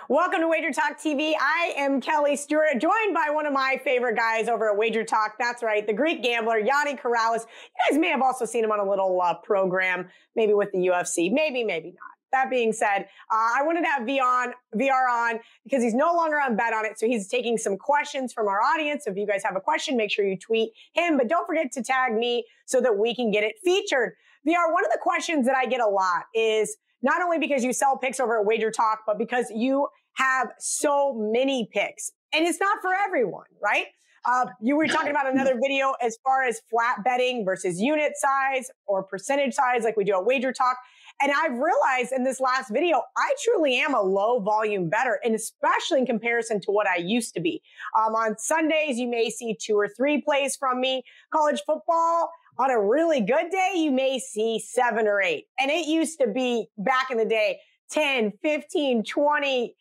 Welcome to WagerTalk TV. I am Kelly Stewart, joined by one of my favorite guys over at WagerTalk. That's right, the Greek gambler, Gianni Karalis. You guys may have also seen him on a little program, maybe with the UFC, maybe not. That being said, I wanted to have VR on because he's no longer on Bet On It. So he's taking some questions from our audience. So if you guys have a question, make sure you tweet him. But don't forget to tag me so that we can get it featured. VR, one of the questions that I get a lot is not only because you sell picks over at WagerTalk, but because you have so many picks. And it's not for everyone, right? You were talking about another video as far as flat betting versus unit size or percentage size like we do at WagerTalk. And I've realized in this last video, I truly am a low volume bettor, and especially in comparison to what I used to be. On Sundays, you may see 2 or 3 plays from me. College football, on a really good day, you may see 7 or 8. And it used to be back in the day, 10, 15, 20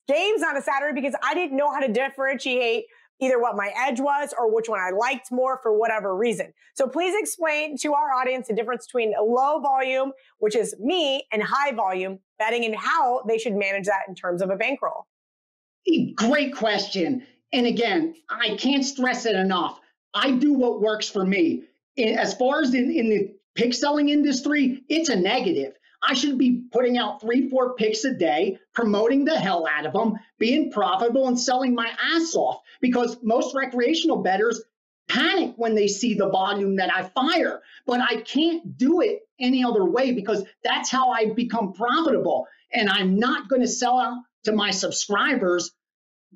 games on a Saturday because I didn't know how to differentiate either what my edge was or which one I liked more for whatever reason. So please explain to our audience the difference between low volume, which is me, and high volume betting and how they should manage that in terms of a bankroll. Great question. And again, I can't stress it enough. I do what works for me. As far as in the pick selling industry, it's a negative. I should be putting out 3-4 picks a day, promoting the hell out of them, being profitable and selling my ass off because most recreational bettors panic when they see the volume that I fire. But I can't do it any other way because that's how I become profitable. And I'm not going to sell out to my subscribers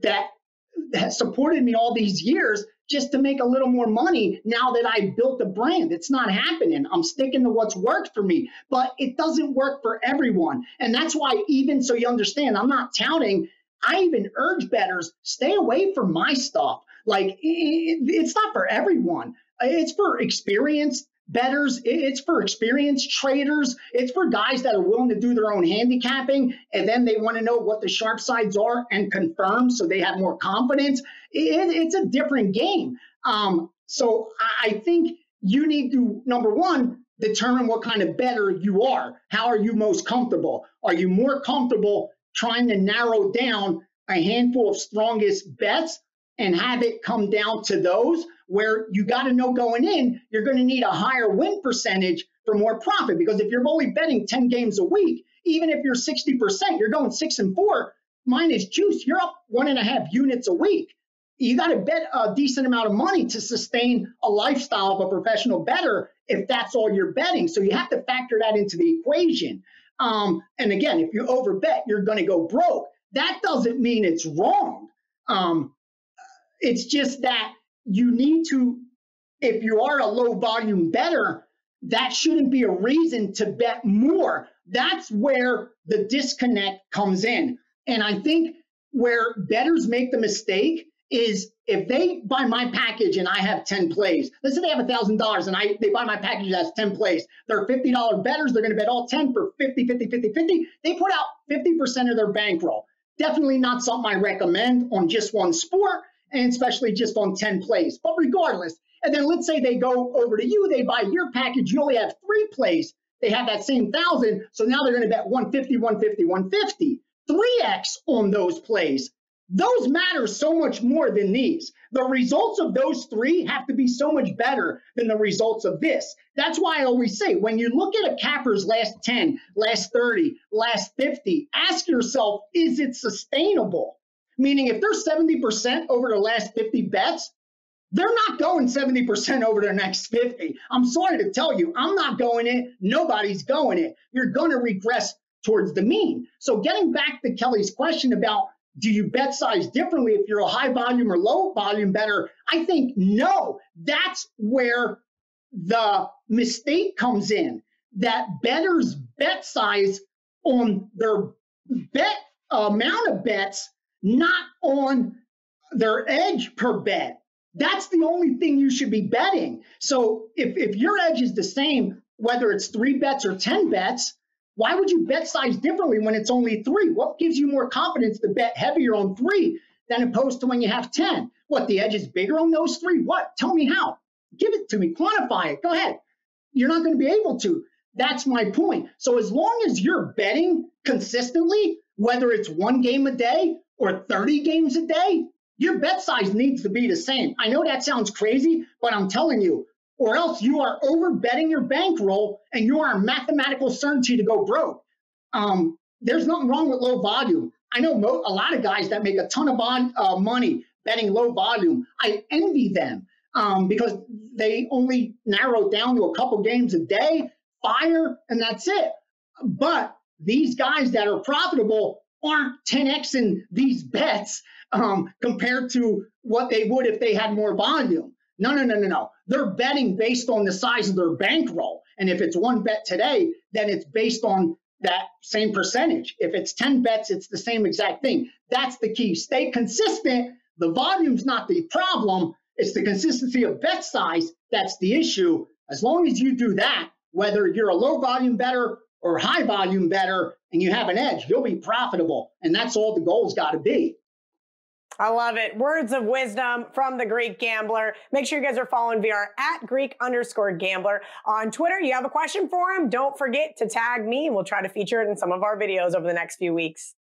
that supported me all these years just to make a little more money now that I built a brand. It's not happening. I'm sticking to what's worked for me, but it doesn't work for everyone. And that's why, even so you understand, I'm not touting. I even urge bettors, stay away from my stuff. Like, it's not for everyone. It's for experienced bettors. It's for experienced traders. It's for guys that are willing to do their own handicapping, and then they want to know what the sharp sides are and confirm so they have more confidence. It's a different game. So I think you need to, number one, determine what kind of bettor you are. How are you most comfortable? Are you more comfortable trying to narrow down a handful of strongest bets and have it come down to those where you got to know going in, you're going to need a higher win percentage for more profit? Because if you're only betting 10 games a week, even if you're 60%, you're going 6-4, mine is juice. You're up 1.5 units a week. You got to bet a decent amount of money to sustain a lifestyle of a professional bettor if that's all you're betting. So you have to factor that into the equation. And again, if you overbet, you're going to go broke. That doesn't mean it's wrong. It's just that you need to, if you are a low volume bettor, that shouldn't be a reason to bet more. That's where the disconnect comes in. And I think where bettors make the mistake is if they buy my package and I have 10 plays, let's say they have $1,000 and they buy my package that has 10 plays. They're $50 bettors. They're going to bet all 10 for 50, 50, 50, 50. They put out 50% of their bankroll. Definitely not something I recommend on just one sport, and especially just on 10 plays. But regardless, and then let's say they go over to you, they buy your package, you only have 3 plays. They have that same 1,000, so now they're going to bet 150, 150, 150. 3x on those plays. Those matter so much more than these. The results of those 3 have to be so much better than the results of this. That's why I always say, when you look at a capper's last 10, last 30, last 50, ask yourself, is it sustainable? Meaning if they're 70% over the last 50 bets, they're not going 70% over their next 50. I'm sorry to tell you, I'm not going it. Nobody's going it. You're going to regress towards the mean. So getting back to Kelly's question about, do you bet size differently if you're a high volume or low volume bettor? I think no. That's where the mistake comes in, that bettors bet size on their bet amount of bets, not on their edge per bet. That's the only thing you should be betting. So if your edge is the same, whether it's 3 bets or 10 bets, why would you bet size differently when it's only 3? What gives you more confidence to bet heavier on 3 than opposed to when you have 10? What, the edge is bigger on those 3? What? Tell me how. Give it to me. Quantify it. Go ahead. You're not going to be able to. That's my point. So as long as you're betting consistently whether it's 1 game a day or 30 games a day, your bet size needs to be the same. I know that sounds crazy, but I'm telling you, or else you are over betting your bankroll and you are a mathematical certainty to go broke. There's nothing wrong with low volume. I know a lot of guys that make a ton of money betting low volume. I envy them because they only narrow down to a couple games a day, fire, and that's it. But these guys that are profitable aren't 10xing these bets compared to what they would if they had more volume. No. They're betting based on the size of their bankroll. And if it's 1 bet today, then it's based on that same percentage. If it's 10 bets, it's the same exact thing. That's the key. Stay consistent. The volume's not the problem. It's the consistency of bet size that's the issue. As long as you do that, whether you're a low volume bettor or high volume bettor and you have an edge, you'll be profitable. And that's all the goal's got to be. I love it. Words of wisdom from the Greek Gambler. Make sure you guys are following VR at Greek_Gambler on Twitter. You have a question for him? Don't forget to tag me and we'll try to feature it in some of our videos over the next few weeks.